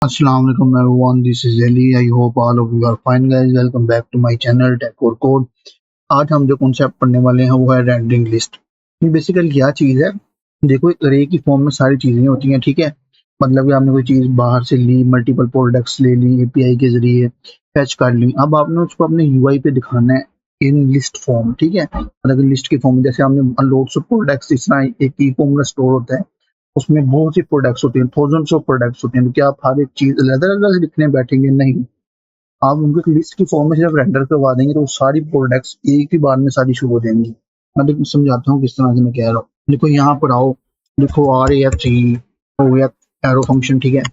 Assalamu alaikum everyone, this is Ali. I hope all of you are fine guys. Welcome back to my channel Tech और Code. आज हम जो concept पढ़ने वाले हैं वो है रेंडरिंग लिस्ट। ये बेसिकली क्या चीज़ है? देखो, एक अरे की फॉर्म में सारी चीज़ें होती हैं, ठीक है। मतलब कि आपने कोई चीज़ बाहर से ली, मल्टीपल प्रोडक्ट्स ले ली, एपीआई के जरिए फैच कर ली। अब आपने उसको अपने यूआई पे दिखाना है इन लिस्ट फॉर्म, ठीक है। मतलब लिस्ट की फॉर्म, जैसे आपने लोड्स ऑफ प्रोडक्ट्स, इस तरह एक ई कॉमर्स स्टोर होता है, उसमें बहुत सी प्रोडक्ट्स होती हैं, थाउजेंड्स ऑफ प्रोडक्ट्स होते हैं। तो क्या आप हर एक चीज अलग अलग लिखने बैठेंगे? नहीं, आप उनको एक लिस्ट की फॉर्म में सिर्फ रेंडर करवा देंगे तो वो सारी प्रोडक्ट्स एक ही बार में सारी शुरू हो जाएंगी। मैं देखो समझाता हूँ किस तरह से मैं कह रहा हूँ। देखो यहाँ पर आओ, देखो RAF3 हो गया एरो फंक्शन, ठीक है।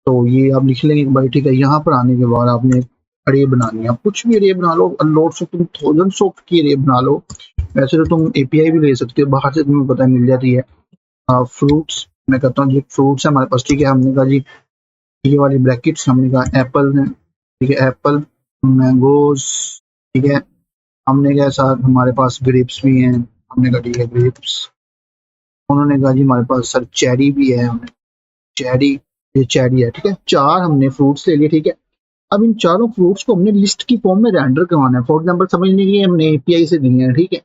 तो ये आप लिख लेंगे एक बार, ठीक है। यहाँ पर आने के बाद आपने अरे बनानी है, आप कुछ भी अरे बना लो, लोड्स ऑफ, तुम थाउजेंड्स ऑफ की अरे बना लो। वैसे तो तुम एपीआई भी ले सकते हो, बाहर से तुम्हें पता मिल जाती है। फ्रूट्स मैं कहता हूँ जी, फ्रूट्स है हमारे पास, ठीक है। हमने कहा जी ये वाली ब्रैकेट्स, हमने कहा एप्पल है, ठीक है, एप्पल, मैंगोज, ठीक है। हमने कहा साथ हमारे पास ग्रेप्स भी हैं, हमने कहा ठीक है ग्रेप्स। उन्होंने कहा जी हमारे पास सर चेरी भी है, हमने चेरी, ये चेरी है, ठीक है। चार हमने फ्रूट्स ले लिए, ठीक है। अब इन चारों फ्रूट्स को हमने लिस्ट की फॉर्म में रेंडर करवाना है। फॉर एग्जाम्पल समझने के लिए हमने एपीआई से दिए हैं, ठीक है।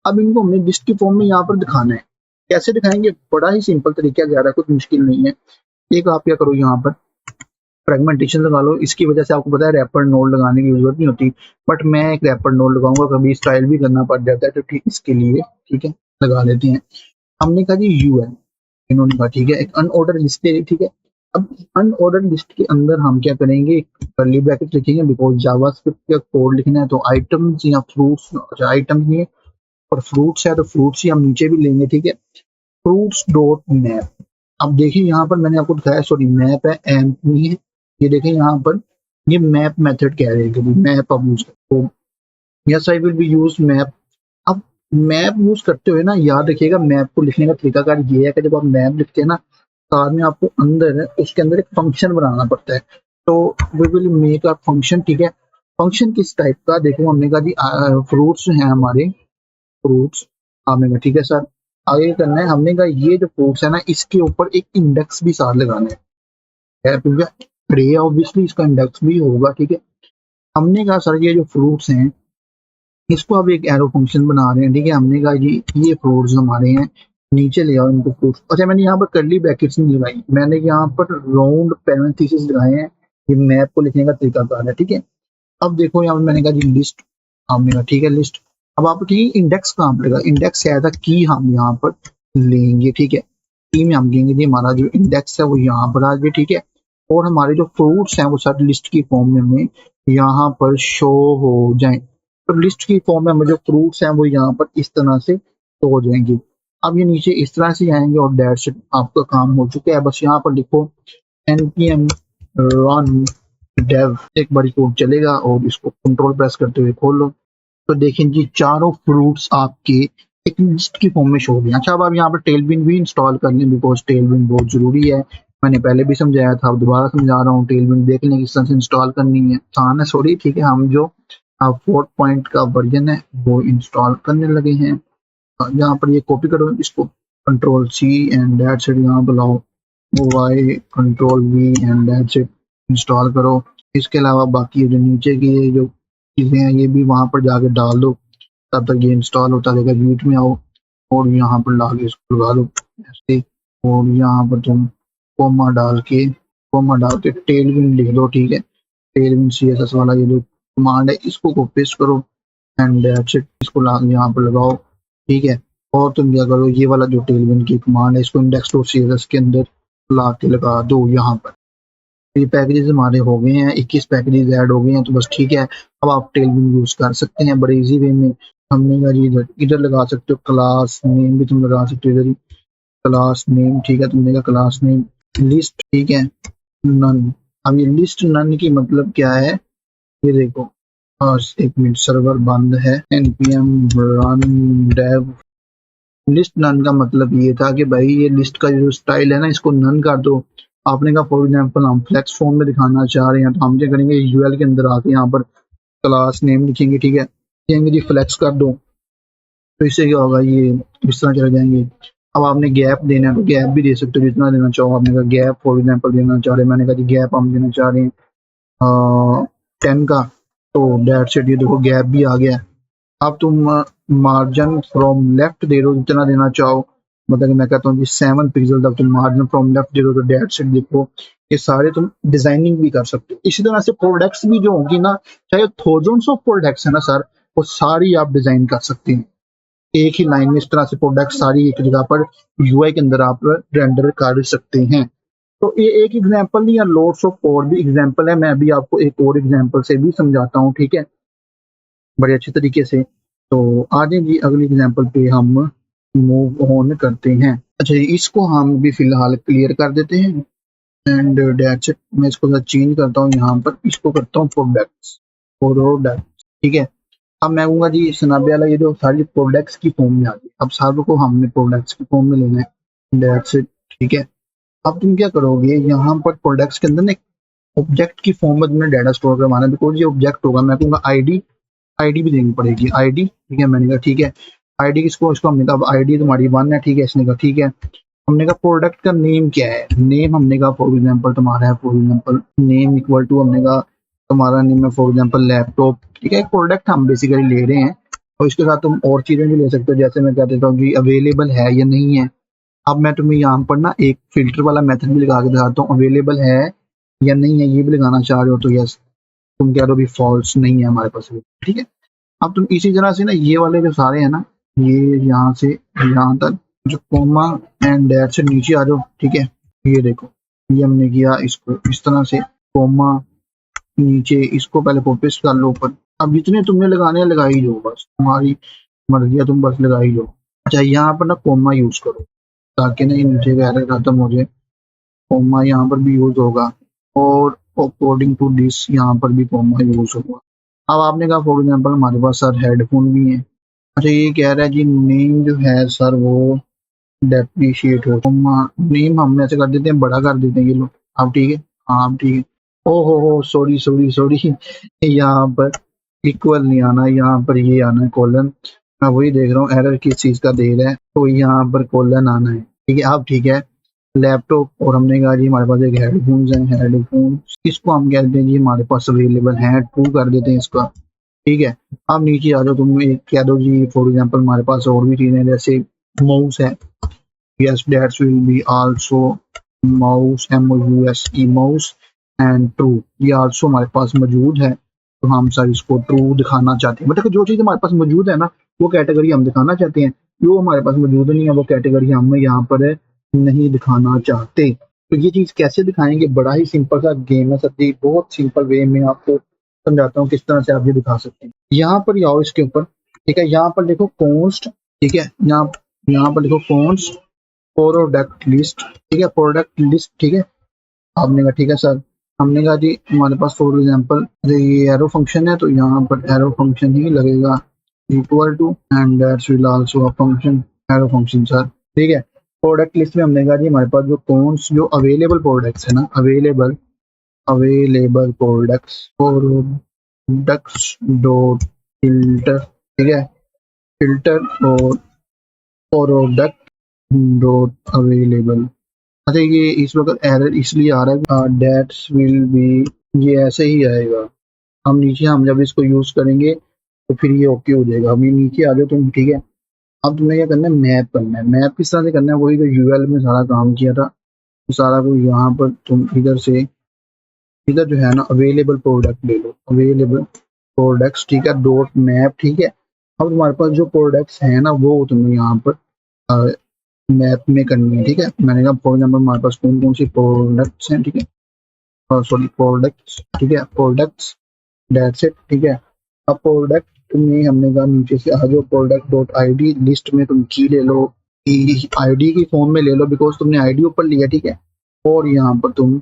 अब इनको हमने लिस्ट की फॉर्म में यहाँ पर दिखाना है। कैसे दिखाएंगे? बड़ा ही सिंपल तरीका, ज्यादा कुछ मुश्किल नहीं है। एक आप क्या करो, यहाँ पर फ्रेगमेंटेशन लगा लो। इसकी वजह से आपको पता है रैपर नोड लगाने की जरूरत नहीं होती, बट मैं एक रैपर नोड लगाऊंगा, कभी स्टाइल भी करना पड़ जाता है तो ठीक इसके लिए, ठीक है, लगा लेते हैं। हमने कहा जी यू है, इन्होंने कहा ठीक है, एक अनऑर्डर लिस्ट है, ठीक है। अब अनऑर्डर लिस्ट के अंदर हम क्या करेंगे, कर्ली ब्रैकेट लिखेंगे, बिकॉज जावास्क्रिप्ट का कोड लिखना है। तो आइटम्स या फ्रूट्स, अच्छा आइटम्स नहीं है और फ्रूट्स है तो फ्रूट्स ही हम नीचे भी लेंगे, ठीक है। Fruits dot map. अब देखिए यहाँ पर मैंने आपको दिखाया, सॉरी मैप है, एम्प नहीं है। ये देखें यहाँ पर, ये मैप मेथड कह रहे हैं कि मैप अब यूज करो। Yes I will be use map. अब मैप यूज करते हुए ना याद रखिएगा, मैप को लिखने का तरीकाकार ये है कि जब आप मैप लिखते हैं ना, साथ में आपको अंदर उसके अंदर एक फंक्शन बनाना पड़ता है। तो we will make a function, ठीक है। फंक्शन किस टाइप का? देखो हमने कहा जी फ्रूट्स हैं हमारे, फ्रूट्स, हमने कहा ठीक है सर। आगे करना है, हमने कहा ये जो फ्रूट्स है ना, इसके ऊपर एक इंडेक्स भी साथ लगाना है, ठीक है। रे ऑब्वियसली इसका इंडेक्स भी होगा, ठीक है। हमने कहा सर ये जो फ्रूट्स हैं इसको अब एक एरो फंक्शन बना रहे हैं, ठीक है। हमने कहा जी ये फ्रूट्स हमारे हैं, नीचे ले आओ इनको फ्रूट्स। अच्छा मैंने यहाँ पर कर्ली ब्रैकेट्स नहीं लगाई, मैंने यहाँ पर राउंड पैरेंथेसिस लगाए हैं। ये मैप को लिखने का तरीकाकार है, ठीक है। अब देखो यहाँ पर मैंने कहा जी लिस्ट, हमने कहा ठीक है लिस्ट। अब आप ठीक इंडेक्स कहाँ पर लगा, इंडेक्स क्या था की हम यहाँ पर लेंगे, ठीक है। की में हम लेंगे जी हमारा जो इंडेक्स है वो यहाँ पर आ गया, ठीक है। और हमारे जो फ्रूट्स हैं वो सारे लिस्ट की फॉर्म में हमें यहाँ पर शो हो जाए। तो लिस्ट की फॉर्म में हमें जो फ्रूट्स हैं वो यहाँ पर इस तरह से शो हो जाएंगे। अब ये नीचे इस तरह से आएंगे और दैट्स इट, आपका काम हो चुका है। बस यहाँ पर लिखो npm run dev, एक बारी कोड चलेगा और इसको कंट्रोल प्रेस करते हुए खोल लो। तो देखें जी चारों फ्रूट्स आपके एक लिस्ट की फॉर्म में शो हो गए। अच्छा अब आप यहाँ पर टेलबिन भी इंस्टॉल कर लें, बिकॉज टेलबिन बहुत जरूरी है। मैंने पहले भी समझाया था, अब दोबारा समझा रहा हूँ। टेलबिन देख लें किस तरह से इंस्टॉल करनी है, आसान है सॉरी, ठीक है। हम जो 4 का वर्जन है वो इंस्टॉल करने लगे हैं। यहाँ पर ये कॉपी करो इसको, control C and that's it. यहाँ बुलाओ वाई control V and that's it, install करो। इसके अलावा बाकी जो नीचे की ये जो चीजें हैं ये भी वहां पर जाके डाल दो, तब तक ये इंस्टॉल होता रहेगा। यूट में आओ और यहाँ पर ला के इसको लगा दो ऐसे, और यहाँ पर तुम कोमा डाल के टेलविन लिख दो, ठीक है। टेलविन CSS वाला ये जो कमांड है इसको पेस्ट करो एंड दैट्स इट। इसको ला यहाँ पर लगाओ, ठीक है। और तुम क्या करो, ये वाला जो टेलविन की कमांड है इसको index.css के अंदर ला के लगा दो यहाँ पर। ये पैकेजेस हमारे हो गए हैं, 21 पैकेजेस ऐड हो गए हैं, तो बस ठीक है। अब आप टेलविन यूज कर सकते हैं बड़े इजी वे में। हमने कहा जी इधर इधर लगा सकते हो, क्लास नेम भी तुम लगा सकते हो इधर ही, क्लास नेम, ठीक है। तुमने कहा क्लास नेम लिस्ट, ठीक है, नन। अब ये लिस्ट नन की मतलब क्या है, ये देखो, एक मिनट सर्वर बंद है, npm run dev। List none का मतलब ये था कि भाई ये लिस्ट का जो स्टाइल है ना इसको नन कर दो। आपने कहा फॉर एग्जांपल हम फ्लेक्स फॉर्म में दिखाना चाह रहे हैं, तो हम क्या करेंगे, यूएल के अंदर आके यहाँ पर क्लास नेम लिखेंगे, ठीक है। कहेंगे जी फ्लेक्स कर दो, तो इससे क्या होगा, ये इस तरह चले जाएंगे। अब आपने गैप देना है तो गैप भी दे सकते हो जितना देना चाहो। आपने कहा गैप फॉर एग्जाम्पल देना चाह रहे हैं, मैंने कहा जी गैप हम देना चाह रहे हैं 10 का, तो डेट सेट ये देखो गैप भी आ गया। अब तुम मार्जिन फ्रॉम लेफ्ट दे रहे हो जितना देना चाहो, मतलब कि मैं कहता हूँ 7 पिक्सल तक तुम मार्जिन फ्रॉम लेफ्ट दे रहे हो तो डेट सेट देखो ये सारे तुम डिजाइनिंग भी कर सकते हो। इसी तरह से प्रोडक्ट्स भी जो होंगी ना, चाहे थाउजेंड्स ऑफ प्रोडक्ट्स है ना सर, वो सारी आप डिजाइन कर सकते हैं एक ही लाइन में। इस तरह से प्रोडक्ट सारी एक जगह पर यूआई के अंदर आप रेंडर कर सकते हैं। तो ये एक एग्जांपल नहीं है, लोट्स ऑफ और भी एग्जांपल है। मैं अभी आपको एक और एग्जांपल से भी समझाता हूँ, ठीक है, बड़े अच्छे तरीके से। तो आगे जी अगली एग्जांपल पे हम मूव ऑन करते हैं। अच्छा जी, इसको हम भी फिलहाल क्लियर कर देते हैं एंड दैट्स इट। मैं इसको चेंज करता हूँ, यहाँ पर इसको करता हूँ प्रोडक्ट्स, प्रोडक्ट, ठीक है। अब मैं कहूँगा जी सनाबे वाला ये जो सारी प्रोडक्ट्स की फॉर्म में आ गई, अब सारों को हमने प्रोडक्ट्स की फॉर्म में लेना है, दैट्स इट, ठीक है। अब तुम क्या करोगे, यहाँ पर प्रोडक्ट्स के अंदर ना ऑब्जेक्ट की फॉर्म में तुमने डाटा स्टोर करवाना है, बिकॉज ये ऑब्जेक्ट होगा। मैं कहूँगा आईडी, आईडी भी देनी पड़ेगी, आईडी, ठीक है। मैंने कहा ठीक है, आईडी किसको, इसको हमने कहा आईडी तुम्हारी 1 है, ठीक है। इसने कहा ठीक है। हमने कहा प्रोडक्ट का नेम क्या है, नेम हमने कहा फॉर एग्जांपल तुम्हारा है, for example name equal to हमने कहा तुम्हारा नेम है फॉर एग्जांपल लैपटॉप, ठीक है। एक प्रोडक्ट हम बेसिकली ले रहे हैं और इसके साथ तुम और चीजें भी ले सकते हो, जैसे मैं कह देता हूँ कि अवेलेबल है या नहीं है। अब मैं तुम्हें यहाँ पर ना एक फिल्टर वाला मेथड भी लगा के दिखाता हूँ, अवेलेबल है या नहीं है ये भी लगाना चाह रहे हो तो यस, तुम कह दो भी फॉल्स नहीं है हमारे पास, ठीक है। अब तुम इसी तरह से ना ये वाले जो सारे हैं ना, ये यहाँ से यहाँ तक जो कोमा एंड दैट से नीचे आ जाओ, ठीक है। ये देखो ये हमने किया, इसको इस तरह से कोमा नीचे, इसको पहले कॉपी कर लो ऊपर। अब जितने तुमने लगाने हैं लगा ही दो, बस तुम्हारी मर्जी है, तुम बस लगा ही दो। अच्छा यहाँ पर ना कोमा यूज करो ताकि ना ये नीचे का एरर खत्म हो जाए। कोमा यहाँ पर भी यूज होगा और अकॉर्डिंग टू दिस यहाँ पर भी कोमा यूज होगा। अब आपने कहा फॉर एग्जाम्पल हमारे पास सर हेडफोन भी है। अच्छा ये कह रहा है जी नेम जो है सर वो डेप्रिशिएट हो, नेम हम ऐसे कर देते हैं, बड़ा कर देते हैं ये लोग। अब ठीक है, हाँ अब ठीक है। ओ हो सॉरी सॉरी सॉरी, यहाँ पर इक्वल नहीं आना, यहाँ पर ये आना है कॉलन। मैं वही देख रहा हूँ एरर किस चीज का दे रहा है, तो यहाँ पर कॉलन आना है, ठीक है। अब ठीक है, लैपटॉप और हमने कहा जी हमारे पास एक हेडफोन्स है, हेडफोन इसको हम कहते हैं जी हमारे पास अवेलेबल है, ट्रू कर देते हैं इसका, ठीक है। अब नीचे आ जाओ, तुम एक कह दो जी फॉर एग्जांपल हमारे पास और भी चीजें जैसे माउस है, yes that will be also mouse, mouse mouse and true, ये also हमारे पास मौजूद है। तो हम सर इसको ट्रू दिखाना चाहते हैं, मतलब जो चीज हमारे पास मौजूद है ना वो कैटेगरी हम दिखाना चाहते हैं, जो हमारे पास मौजूद नहीं है वो कैटेगरी हम यहाँ पर नहीं दिखाना चाहते। तो ये चीज कैसे दिखाएंगे, बड़ा ही सिंपल सा गेम है सर, बहुत सिंपल वे में आपको समझाता हूँ किस तरह से आप ये दिखा सकते हैं। यहाँ पर आओ इसके ऊपर, ठीक है। यहाँ पर देखो कॉन्स्ट, ठीक है, यहाँ यहाँ पर देखो कॉन्स्ट प्रोडक्ट लिस्ट, ठीक है, प्रोडक्ट लिस्ट, ठीक है। आपने कहा ठीक है सर, हमने कहा जी हमारे पास फॉर एग्जांपल ये एरो फंक्शन है तो यहाँ पर एरो फंक्शन ही लगेगा equal to and that's will also a function, arrow function sir, ठीक है। प्रोडक्ट लिस्ट में हमने कहा जी हमारे पास जो कौन जो अवेलेबल प्रोडक्ट्स है ना, available available products dot filter, ठीक है, फिल्टर और प्रोडक्ट डॉट अवेलेबल। अच्छा ये इस वक्त एरर इसलिए आ रहा है, डेट्स विल बी, ये ऐसे ही आएगा। हम नीचे हम जब इसको यूज करेंगे तो फिर ये ओके हो जाएगा। अभी नीचे आ जाओ तुम, ठीक है। अब तुम्हें क्या करना है, मैप करना है। मैप किस तरह से करना है, वही जो यूएल में सारा काम किया था, तो सारा को यहाँ पर तुम इधर से इधर जो है ना अवेलेबल प्रोडक्ट ले लो, अवेलेबल प्रोडक्ट्स, ठीक है, डॉट मैप, ठीक है। अब तुम्हारे पास जो प्रोडक्ट्स हैं ना वो तुम्हें यहाँ पर मैप में करनी है, ठीक है। मैंने कहा फॉर एग्जाम्पल हमारे पास कौन कौन सी प्रोडक्ट्स हैं, ठीक है, सॉरी प्रोडक्ट्स, ठीक है, प्रोडक्ट्स दैट्स इट, ठीक है। अब प्रोडक्ट में हमने कहा नीचे से आ जाओ, प्रोडक्ट डॉट आईडी लिस्ट में तुम की ले लो, आईडी की फॉर्म में ले लो बिकॉज तुमने आईडी ऊपर लिया, ठीक है। और यहाँ पर तुम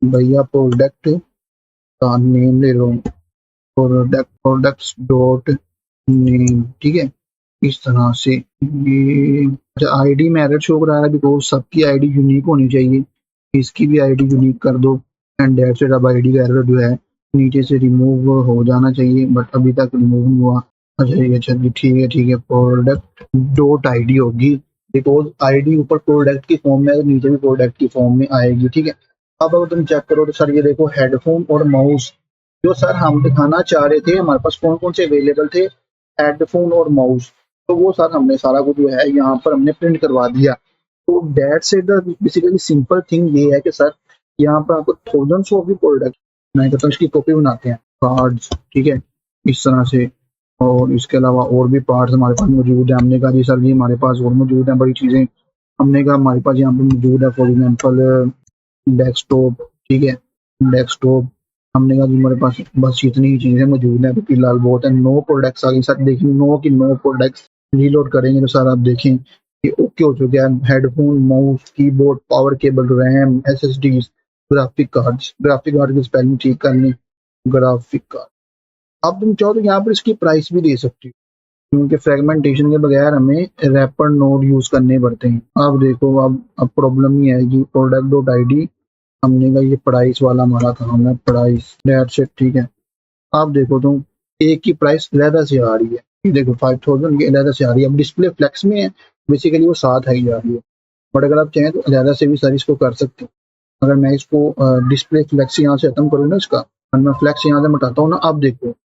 भैया प्रोडक्ट का नेम ले लो, प्रोडक्ट्स डॉट नेम, ठीक है। इस तरह से ये आईडी में एरर शो करा रहा है बिकॉज सबकी आईडी यूनिक होनी चाहिए, इसकी भी आईडी यूनिक कर दो एंड दैट्स इट। अब आईडी का एरर जो है नीचे से रिमूव हो जाना चाहिए बट अभी तक रिमूव नहीं हुआ। अच्छा ये, अच्छा ठीक है, ठीक है, प्रोडक्ट डॉट आईडी होगी बिकॉज आईडी ऊपर प्रोडक्ट की फॉर्म में है तो नीचे भी प्रोडक्ट की फॉर्म में आएगी, ठीक है। अब अगर तुम चेक करो तो सर ये देखो हेडफोन और माउस जो सर हम दिखाना चाह रहे थे, हमारे पास कौन कौन से अवेलेबल थे, हेडफोन और माउस, तो वो सर हमने सारा कुछ जो है यहाँ पर हमने प्रिंट करवा दिया। तो that's it, basically simple thing ये है कि सर यहाँ पर आपको थाउजेंड्स ऑफ भी प्रोडक्ट मैं कहता हूँ इसकी कॉपी बनाते हैं कार्ड्स, ठीक है, इस तरह से। और इसके अलावा और भी पार्ट्स हमारे पास मौजूद है। हमने कहा जी सर जी हमारे पास और मौजूद है बड़ी चीज़ें। हमने कहा हमारे पास यहाँ पे मौजूद है फॉर एग्जाम्पल डेस्कटॉप, ठीक है, डेस्कटॉप। हमने कहा जी हमारे पास बस इतनी ही चीज़ें मौजूद है, तो फिलहाल बहुत है, नो प्रोडक्ट्स आगे सर देखिए, नो की नो प्रोडक्ट्स रीलोड करेंगे तो सर आप देखें कि ओके हो चुका है। Headphone, mouse, keyboard, power cable, RAM, SSD, graphic card की स्पेलिंग ठीक करनी, ग्राफिक कार्ड। अब तुम चाहो तो यहाँ पर इसकी प्राइस भी दे सकती हो, क्योंकि फ्रेगमेंटेशन के बगैर हमें रैपर नोड यूज करने पड़ते हैं। अब देखो अब प्रॉब्लम ये आएगी, प्रोडक्ट डॉट आई डी, हमने कहा ये प्राइस वाला हमारा काम है, प्राइस दैट्स इट, ठीक है। अब देखो तुम एक की प्राइस अलहदा से आ रही है, ये देखो 5000 की अलहदा से आ रही है। अब डिस्प्ले फ्लेक्स में है, बेसिकली वो 7 है जा रही है, बट अगर आप चाहें तो अलहदा से भी सर इसको कर सकते हो। अगर मैं इसको डिस्प्ले फ्लेक्स यहाँ से खत्म करूँ ना इसका, और मैं फ्लेक्स यहाँ से हटाता हूँ ना, अब देखो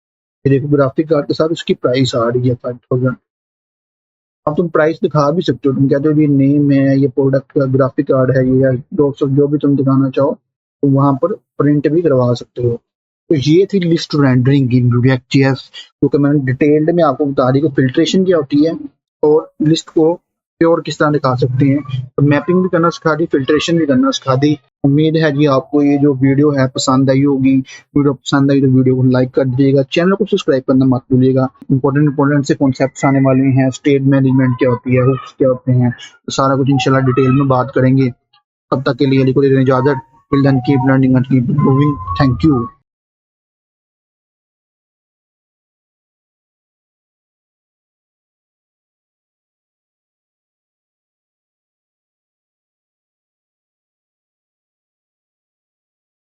ये देखो ग्राफिक कार्ड के साथ उसकी प्राइस आ रही है 5000। अब तुम प्राइस दिखा भी सकते हो, तुम कहते हो ये नेम है, ये प्रोडक्ट का ग्राफिक कार्ड है, ये दोस्तों जो भी तुम दिखाना चाहो तो वहां पर प्रिंट भी करवा सकते हो। तो ये थी लिस्ट रेंडरिंग इन React.js, क्योंकि मैंने डिटेल्ड में आपको बता दी कि फिल्ट्रेशन क्या होती है और लिस्ट को प्योर किस तरह दिखा सकते हैं। तो मैपिंग भी करना सिखा दी, फिल्ट्रेशन भी करना सिखा दी। उम्मीद है जी आपको ये जो वीडियो है पसंद आई होगी। वीडियो पसंद आई तो वीडियो को लाइक कर दीजिएगा, चैनल को सब्सक्राइब करना मत भूलिएगा। इंपॉर्टेंट से कॉन्सेप्ट्स आने वाले हैं, स्टेट मैनेजमेंट क्या होती है, हुक्स क्या होते हैं, तो सारा कुछ इंशाल्लाह डिटेल में बात करेंगे। तब तक के लिए अली को दे दें इजाजत। Till then keep learning and keep improving. Thank you.